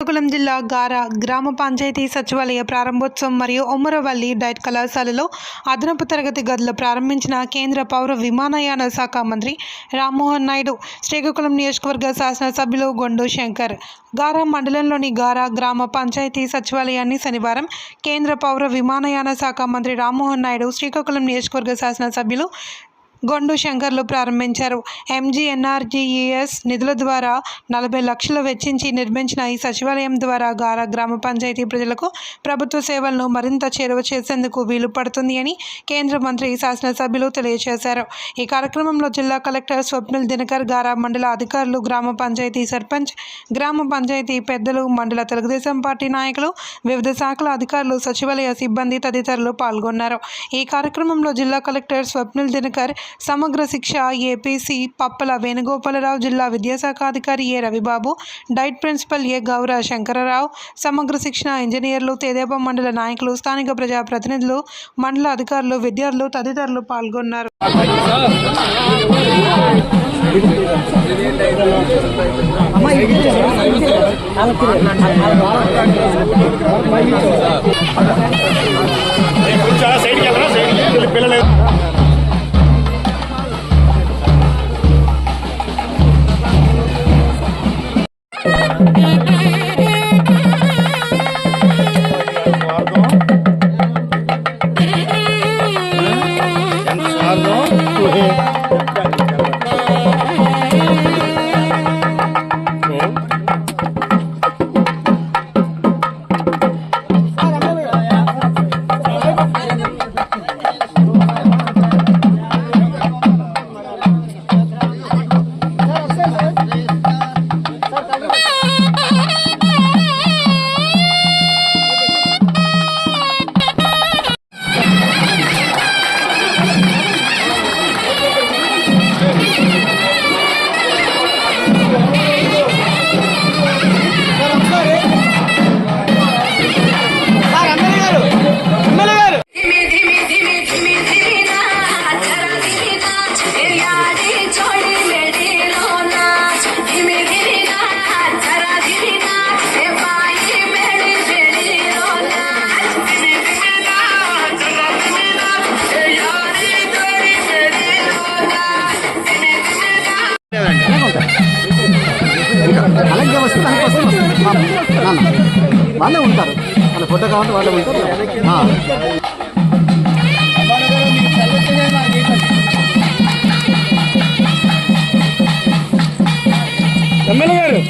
శ్రీకాకుళం జిల్లా గారా గ్రామ పంచాయతీ సచివాలయ ప్రారంభోత్సవం మరియు ఉమ్మరవల్లి డైట్ కళాశాలలో అదనపు తరగతి గదులు ప్రారంభించిన కేంద్ర పౌర విమానయాన శాఖ మంత్రి రామ్మోహన్ నాయుడు. శ్రీకాకుళం నియోజకవర్గ శాసనసభ్యులు గొండు శంకర్ గారా మండలంలోని గారా గ్రామ పంచాయతీ సచివాలయాన్ని శనివారం కేంద్ర పౌర విమానయాన శాఖ మంత్రి రామ్మోహన్ నాయుడు శ్రీకాకుళం నియోజకవర్గ శాసనసభ్యులు గొండు శంకర్లు ప్రారంభించారు. MGNRGES నిధుల ద్వారా 40 లక్షలు వెచ్చించి నిర్మించిన ఈ సచివాలయం ద్వారా గారా గ్రామ పంచాయతీ ప్రజలకు ప్రభుత్వ సేవలను మరింత చేరువ చేసేందుకు వీలు పడుతుంది అని కేంద్ర మంత్రి శాసనసభ్యులు తెలియజేశారు. ఈ కార్యక్రమంలో జిల్లా కలెక్టర్ స్వప్నిల్ దినకర్, గారా మండల అధికారులు, గ్రామ పంచాయతీ సర్పంచ్, గ్రామ పంచాయతీ పెద్దలు, మండల తెలుగుదేశం పార్టీ నాయకులు, వివిధ శాఖల అధికారులు, సచివాలయ సిబ్బంది తదితరులు పాల్గొన్నారు. ఈ కార్యక్రమంలో జిల్లా కలెక్టర్ స్వప్నిల్ దినకర్, సమగ్ర శిక్ష APC పప్పల వేణుగోపాలరావు, జిల్లా విద్యాశాఖ అధికారి A Ravibabu, DIET principal A Gaura Shankar Rao, సమగ్ర శిక్షణ ఇంజనీర్లు, తెదేపా మండల నాయకులు, స్థానిక ప్రజా ప్రతినిధులు, మండల అధికారులు, విద్యార్థులు తదితరులు పాల్గొన్నారు. అలాగే వస్తే వాళ్ళే ఉంటారు, వాళ్ళ ఫోటో కావాలి వాళ్ళే ఉంటారు. ఎమ్మెల్యే గారు